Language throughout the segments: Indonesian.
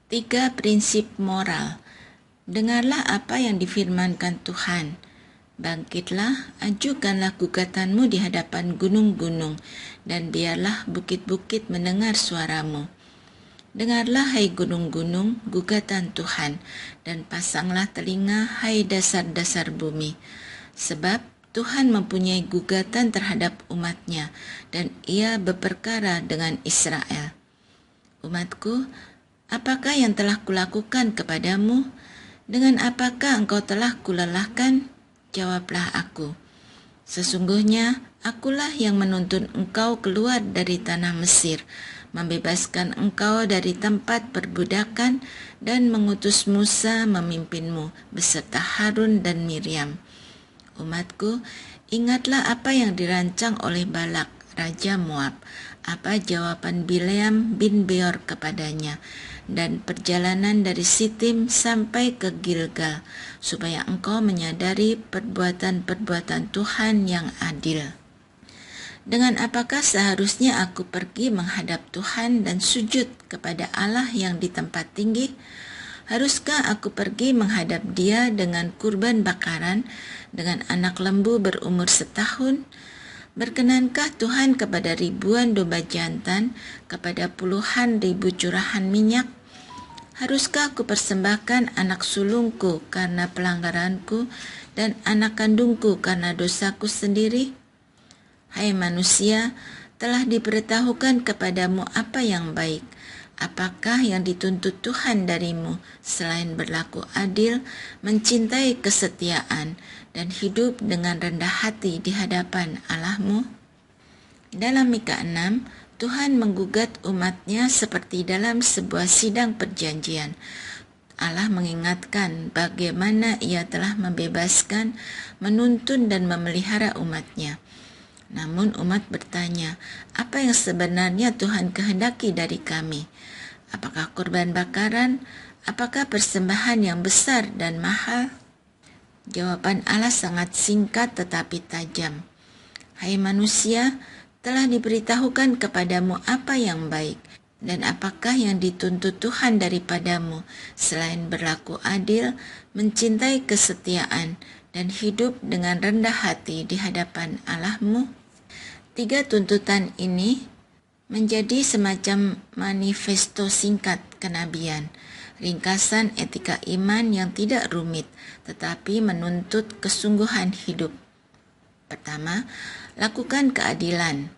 3 prinsip moral. Dengarlah apa yang difirmankan Tuhan. Bangkitlah, ajukanlah gugatanmu di hadapan gunung-gunung, dan biarlah bukit-bukit mendengar suaramu. Dengarlah, hai gunung-gunung, gugatan Tuhan, dan pasanglah telinga, hai dasar-dasar bumi. Sebab Tuhan mempunyai gugatan terhadap umatnya, dan ia berperkara dengan Israel. Umatku, apakah yang telah kulakukan kepadamu? Dengan apakah engkau telah kulelahkan? Jawablah aku. Sesungguhnya akulah yang menuntun engkau keluar dari tanah Mesir, membebaskan engkau dari tempat perbudakan, dan mengutus Musa memimpinmu beserta Harun dan Miriam. Umatku, ingatlah apa yang dirancang oleh Balak, Raja Moab, apa jawaban Bileam bin Beor kepadanya, dan perjalanan dari Sitim sampai ke Gilgal, supaya engkau menyadari perbuatan-perbuatan Tuhan yang adil. Dengan apakah seharusnya aku pergi menghadap Tuhan dan sujud kepada Allah yang di tempat tinggi? Haruskah aku pergi menghadap Dia dengan kurban bakaran, dengan anak lembu berumur setahun? Berkenankah Tuhan kepada ribuan domba jantan, kepada puluhan ribu curahan minyak? Haruskah aku persembahkan anak sulungku karena pelanggaranku, dan anak kandungku karena dosaku sendiri? Hai manusia, telah diberitahukan kepadamu apa yang baik. Apakah yang dituntut Tuhan darimu selain berlaku adil, mencintai kesetiaan, dan hidup dengan rendah hati di hadapan Allahmu? Dalam Mika 6, Tuhan menggugat umatnya seperti dalam sebuah sidang perjanjian. Allah mengingatkan bagaimana ia telah membebaskan, menuntun, dan memelihara umatnya. Namun umat bertanya, apa yang sebenarnya Tuhan kehendaki dari kami? Apakah kurban bakaran? Apakah persembahan yang besar dan mahal? Jawaban Allah sangat singkat tetapi tajam. Hai manusia, telah diberitahukan kepadamu apa yang baik, dan apakah yang dituntut Tuhan daripadamu selain berlaku adil, mencintai kesetiaan, dan hidup dengan rendah hati di hadapan Allahmu? 3 tuntutan ini menjadi semacam manifesto singkat kenabian, ringkasan etika iman yang tidak rumit, tetapi menuntut kesungguhan hidup. Pertama, lakukan keadilan.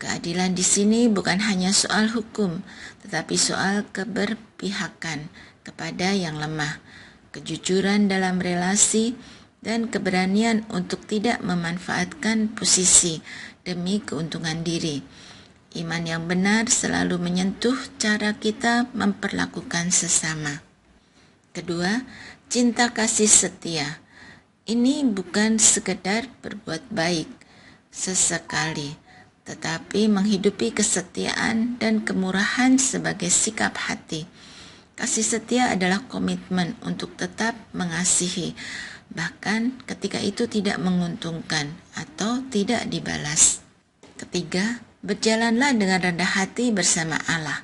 Keadilan di sini bukan hanya soal hukum, tetapi soal keberpihakan kepada yang lemah, kejujuran dalam relasi, dan keberanian untuk tidak memanfaatkan posisi demi keuntungan diri. Iman yang benar selalu menyentuh cara kita memperlakukan sesama. Kedua, cinta kasih setia. Ini bukan sekedar berbuat baik sesekali, tetapi menghidupi kesetiaan dan kemurahan sebagai sikap hati. Kasih setia adalah komitmen untuk tetap mengasihi, bahkan ketika itu tidak menguntungkan atau tidak dibalas. Ketiga, berjalanlah dengan rendah hati bersama Allah.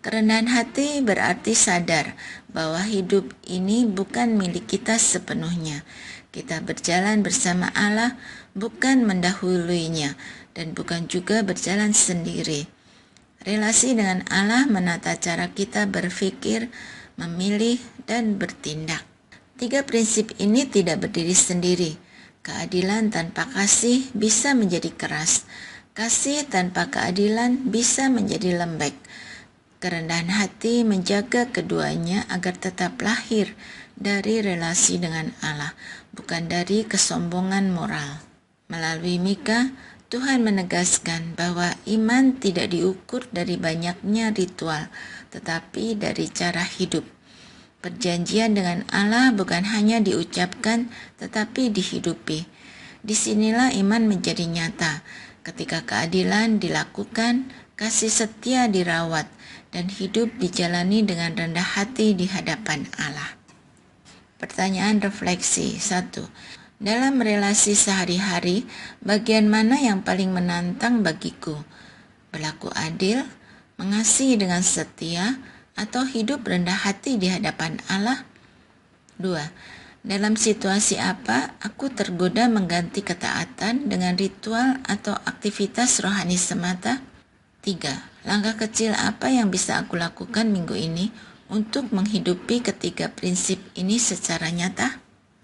Kerendahan hati berarti sadar bahwa hidup ini bukan milik kita sepenuhnya. Kita berjalan bersama Allah, bukan mendahuluinya, dan bukan juga berjalan sendiri. Relasi dengan Allah menata cara kita berpikir, memilih, dan bertindak. 3 prinsip ini tidak berdiri sendiri. Keadilan tanpa kasih bisa menjadi keras. Kasih tanpa keadilan bisa menjadi lembek. Kerendahan hati menjaga keduanya agar tetap lahir dari relasi dengan Allah, bukan dari kesombongan moral. Melalui Mika, Tuhan menegaskan bahwa iman tidak diukur dari banyaknya ritual, tetapi dari cara hidup. Perjanjian dengan Allah bukan hanya diucapkan, tetapi dihidupi. Disinilah iman menjadi nyata, ketika keadilan dilakukan, kasih setia dirawat, dan hidup dijalani dengan rendah hati di hadapan Allah. Pertanyaan refleksi 1. Dalam relasi sehari-hari, bagian mana yang paling menantang bagiku? Berlaku adil, mengasihi dengan setia, atau hidup rendah hati di hadapan Allah? 2. Dalam situasi apa aku tergoda mengganti ketaatan dengan ritual atau aktivitas rohani semata? 3. Langkah kecil apa yang bisa aku lakukan minggu ini untuk menghidupi ketiga prinsip ini secara nyata?